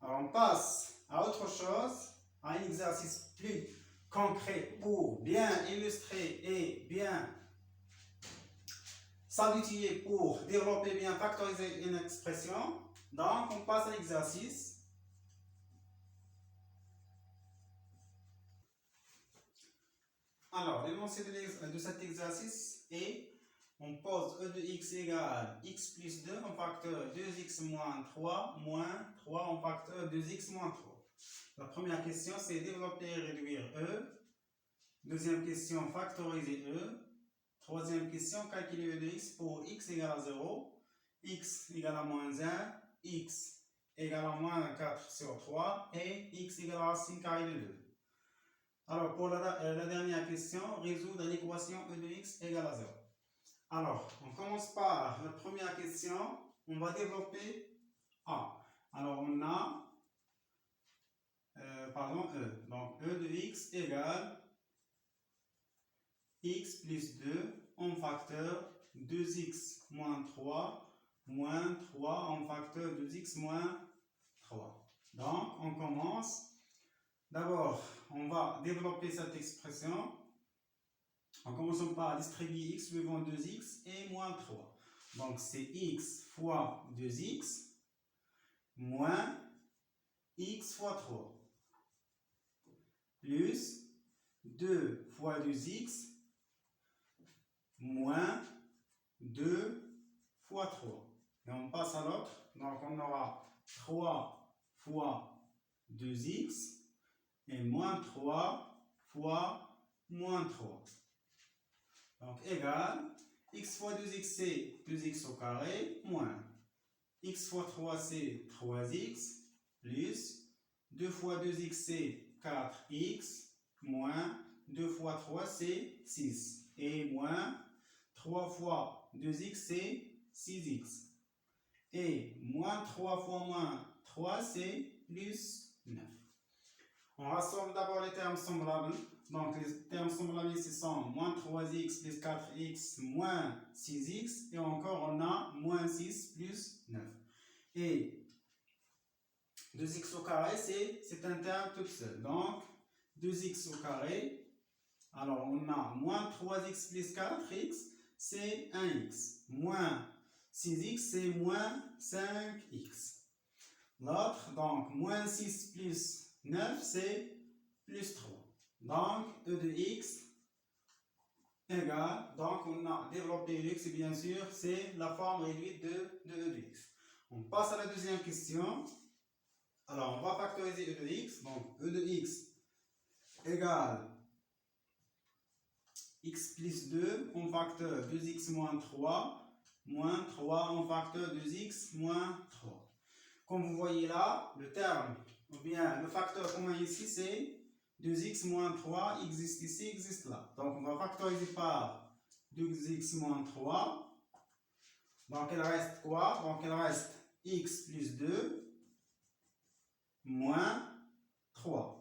Alors on passe à autre chose, à un exercice plus concret pour bien illustrer et bien s'habituer pour développer bien factoriser une expression. Donc on passe à l'exercice. Alors l'énoncé de cet exercice est: on pose e de x égale x plus 2 en facteur 2x moins 3 en facteur 2x moins 3. La première question, c'est développer et réduire e. Deuxième question, factoriser e. Troisième question, calculer e de x pour x égale à 0, x égale à moins 1, x égale à moins 4 sur 3 et x égale à racine carrée de 2. Alors, pour la dernière question, résoudre l'équation e de x égale à 0. Alors, on commence par la première question. On va développer A. Alors, on a, E. Donc, e de x égale x plus 2 en facteur 2x moins 3 en facteur 2x moins 3. Donc, on commence. D'abord, on va développer cette expression en commençant par distribuer x suivant 2x et moins 3. Donc, c'est x fois 2x moins x fois 3 plus 2 fois 2x moins 2 fois 3. Et on passe à l'autre. Donc, on aura 3 fois 2x et moins 3 fois moins 3. Donc, égal, x fois 2x, c'est 2x au carré, moins x fois 3, c'est 3x, plus 2 fois 2x, c'est 4x, moins 2 fois 3, c'est 6. Et moins 3 fois 2x, c'est 6x. Et moins 3 fois moins 3, c'est plus 9. On rassemble d'abord les termes semblables. Donc, les termes semblables ici sont moins 3x plus 4x moins 6x. Et encore, on a moins 6 plus 9. Et 2x au carré, c'est un terme tout seul. Donc, 2x au carré. Alors, on a moins 3x plus 4x, c'est 1x. Moins 6x, c'est moins 5x. L'autre, donc, moins 6 plus 9, c'est plus 3. Donc, e de x égale, donc on a développé e de x, et bien sûr, c'est la forme réduite de e de x. On passe à la deuxième question. Alors, on va factoriser e de x. Donc, e de x égale x plus 2 en facteur 2x moins 3 en facteur 2x moins 3. Comme vous voyez là, le terme, ou bien le facteur commun ici, c'est 2x moins 3, existe ici, existe là. Donc, on va factoriser par 2x moins 3. Donc, il reste quoi? Donc, il reste x plus 2 moins 3.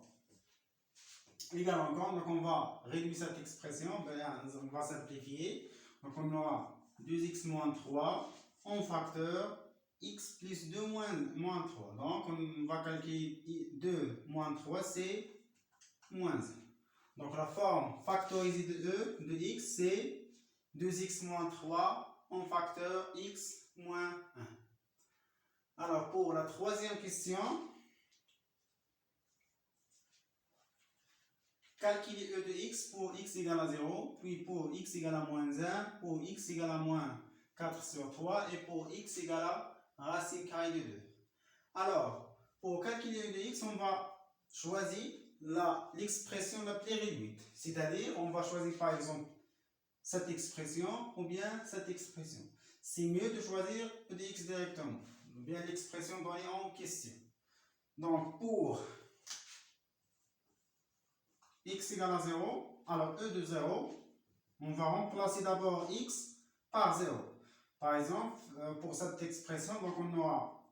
Égal encore, donc on va réduire cette expression, on va simplifier. Donc, on aura 2x moins 3 en facteur x plus 2 moins 3. Donc, on va calculer 2 moins 3, c'est moins 1. Donc, la forme factorisée de e de x, c'est 2x moins 3 en facteur x moins 1. Alors, pour la troisième question, calculer e de x pour x égale à 0, puis pour x égale à moins 1, pour x égale à moins 4 sur 3 et pour x égale à racine carrée de 2. Alors, pour calculer e de x, on va choisir l'expression la plus réduite. C'est-à-dire, on va choisir par exemple cette expression ou bien cette expression. C'est mieux de choisir e de x directement, ou bien l'expression donnée en question. Donc, pour x égale à 0, alors e de 0, on va remplacer d'abord x par 0. Par exemple, pour cette expression, donc on aura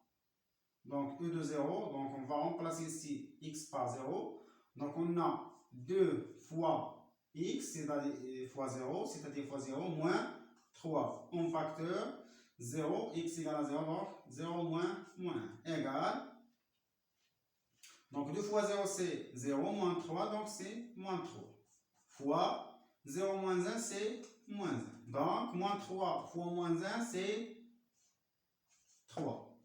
donc e de 0, donc on va remplacer ici x par 0. Donc on a 2 fois x, c'est-à-dire fois 0, c'est-à-dire fois 0, moins 3 en facteur 0, x égale à 0, donc 0 moins 1, égale Donc 2 fois 0 c'est 0, moins 3, donc c'est moins 3. Fois 0 moins 1 c'est moins 1. Donc moins 3 fois moins 1 c'est 3.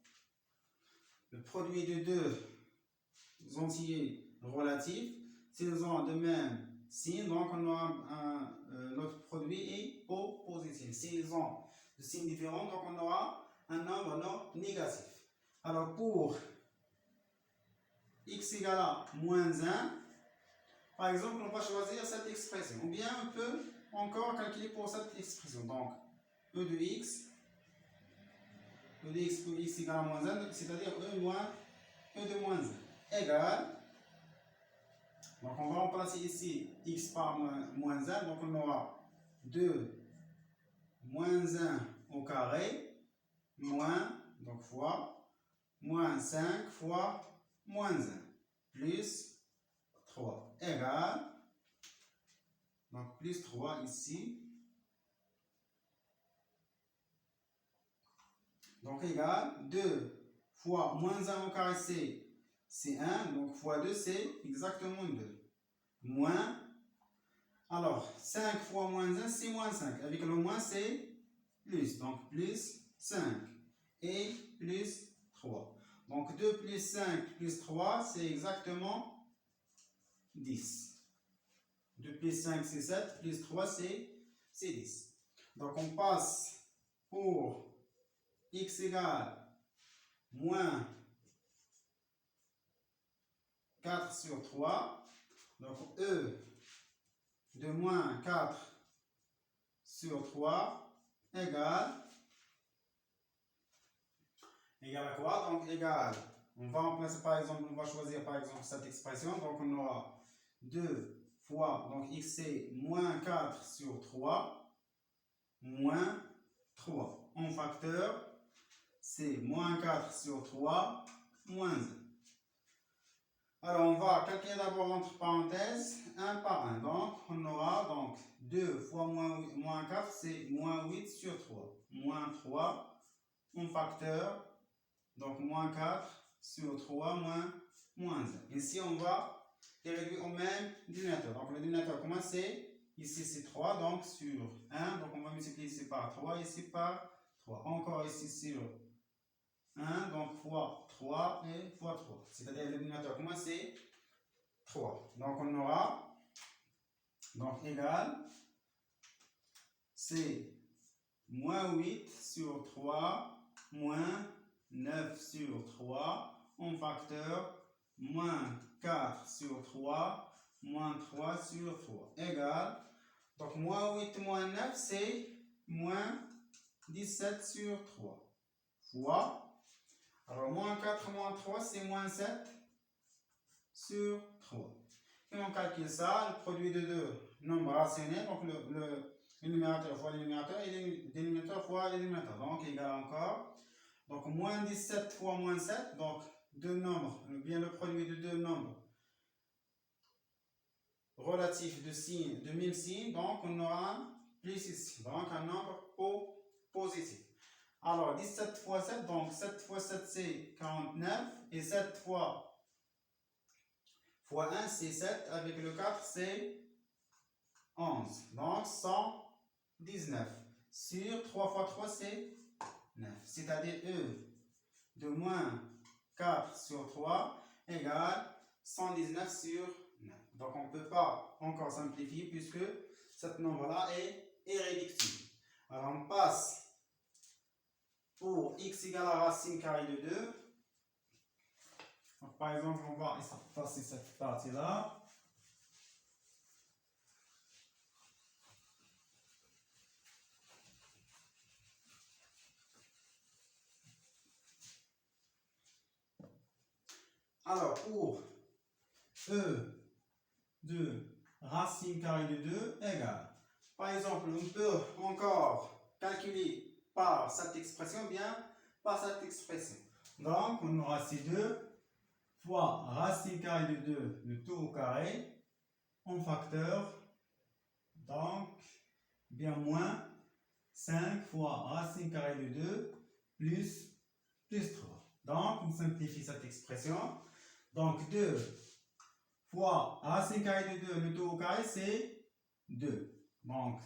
Le produit de deux entiers relatifs, s'ils ont de même signe, donc on aura notre produit est positif. S'ils ont de signes différents, donc on aura un nombre non négatif. Alors pour x égale à moins 1, par exemple, on va choisir cette expression. Ou bien on peut encore calculer pour cette expression. Donc e de x pour x égale à moins 1, c'est-à-dire e de moins 1 égale. Donc on va remplacer ici x par moins 1, donc on aura 2 moins 1 au carré, moins, donc fois, moins 5 fois moins 1, plus 3, égale, donc plus 3 ici, donc égale 2 fois moins 1 au carré c'est 1, donc fois 2 c'est exactement 2. Moins, alors 5 fois moins 1 c'est moins 5, avec le moins c'est plus, donc plus 5 et plus 3. Donc 2 plus 5 plus 3 c'est exactement 10. 2 plus 5 c'est 7, plus 3 c'est 10. Donc on passe pour x égale moins 4 sur 3. Donc E de moins 4 sur 3 égale à quoi? Donc égale, on va remplacer par exemple, on va choisir par exemple cette expression. Donc on aura 2 fois, donc x c'est moins 4 sur 3 moins 3. En facteur, c'est moins 4 sur 3 moins 1. Alors, on va calculer d'abord entre parenthèses, 1 par 1. Donc, on aura donc 2 fois moins 4, c'est moins 8 sur 3. Moins 3 en facteur, donc moins 4 sur 3 moins 1. Ici, on va les réduire au même dénominateur. Donc, le dénominateur, comment c'est? Ici, c'est 3, donc sur 1. Donc, on va multiplier ici par 3, ici par 3. Encore ici sur 1, donc fois 3 et fois 3. C'est-à-dire le dénominateur, comment c'est 3. Donc on aura, donc égal, c'est moins 8 sur 3 moins 9 sur 3 en facteur moins 4 sur 3 moins 3 sur 3 égal. Donc moins 8 moins 9 c'est moins 17 sur 3 fois. Alors, moins 4 moins 3, c'est moins 7 sur 3. Et on calcule ça, le produit de deux nombres rationnels, donc le numérateur fois le numérateur et le dénominateur fois le dénominateur. Donc, égal encore. Donc, moins 17 fois moins 7, donc deux nombres, bien le produit de deux nombres relatifs de même signe, donc on aura un plus ici, donc un nombre positif. Alors, 17 fois 7, donc 7 fois 7 c'est 49, et 7 fois 1 c'est 7, avec le 4 c'est 11. Donc 119 sur 3 fois 3 c'est 9. C'est-à-dire E de moins 4 sur 3 égale 119 sur 9. Donc on ne peut pas encore simplifier puisque ce nombre-là est irréductible. Alors on passe pour x égale à racine carrée de 2. Donc, par exemple, on va passer cette partie-là. Alors, pour E de racine carrée de 2 égale. Par exemple, on peut encore calculer par cette expression, bien par cette expression. Donc, on aura C2 fois racine carrée de 2, le tout au carré, en facteur, donc, bien moins 5 fois racine carrée de 2 plus 3. Donc, on simplifie cette expression. Donc 2 fois racine carrée de 2, le tout au carré, c'est 2. Donc,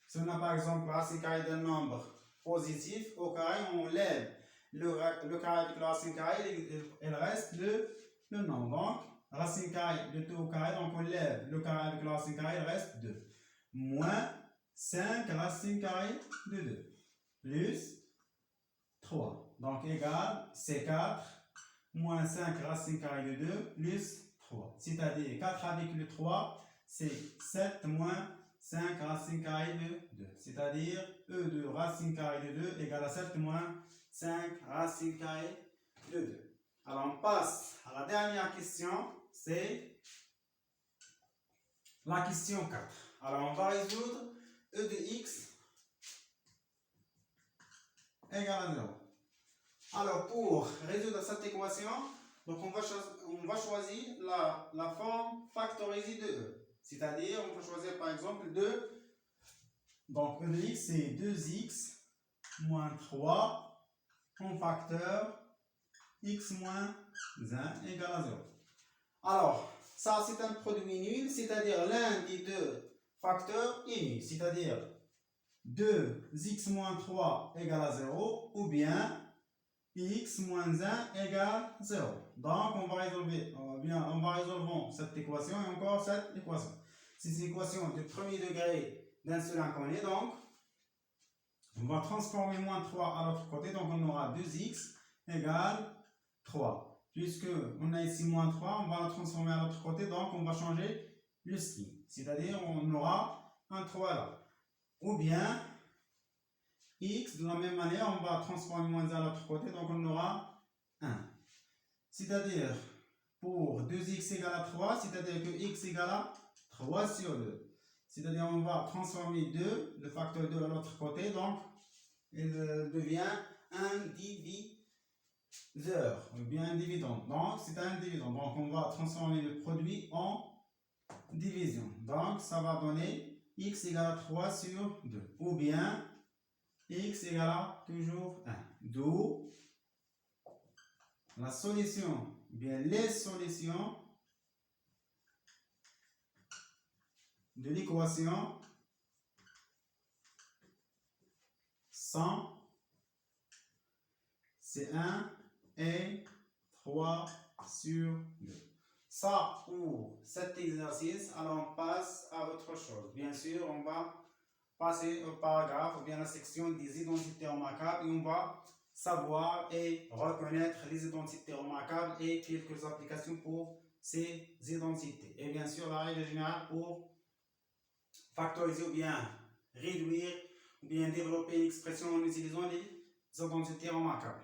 si on a par exemple racine carrée d'un nombre positif au carré, on lève le carré avec la racine carrée, il reste le nombre. Donc, racine carrée de 2 au carré, donc on lève le carré avec la racine carrée, il reste 2. Moins 5 racine carrée de 2, plus 3. Donc, égal C4 moins 5 racine carrée de 2 plus 3. C'est-à-dire 4 avec le 3, c'est 7 moins 5 racine carrée de 2. C'est-à-dire E de racine carrée de 2 égale à 7 moins 5 racine carrée de 2. Alors, on passe à la dernière question, c'est la question 4. Alors, on va résoudre E de x égale à 0. Alors, pour résoudre cette équation, donc on va choisir la forme factorisée de E. C'est-à-dire, on peut choisir par exemple 2. Donc, E de x, c'est 2x moins 3 en facteur x moins 1 égale à 0. Alors, ça c'est un produit nul, c'est-à-dire l'un des deux facteurs est nul. C'est-à-dire 2x moins 3 égale à 0 ou bien x moins 1 égale 0. Donc, on va résolver cette équation et encore cette équation. C'est une équation de premier degré d'un seul inconnu. Donc, on va transformer moins 3 à l'autre côté. Donc, on aura 2x égale 3. Puisque on a ici moins 3, on va la transformer à l'autre côté. Donc, on va changer le signe. C'est-à-dire, on aura un 3 là. Ou bien, x, de la même manière, on va transformer moins 1 à l'autre côté, donc on aura 1. C'est-à-dire, pour 2x égale à 3, c'est-à-dire que x égale à 3 sur 2. C'est-à-dire, on va transformer 2, le facteur 2 à l'autre côté, donc il devient un diviseur, ou bien un dividende. Donc, c'est un dividend. Donc, on va transformer le produit en division. Donc, ça va donner x égale à 3 sur 2. Ou bien, x égale à toujours 1. D'où la solution, bien les solutions de l'équation sont c'est 1 et 3 sur 2. Ça pour cet exercice, alors on passe à autre chose. Bien sûr, on va passer au paragraphe ou bien la section des identités remarquables et on va savoir et reconnaître les identités remarquables et quelques applications pour ces identités. Et bien sûr, la règle générale pour factoriser ou bien réduire ou bien développer une expression en utilisant les identités remarquables.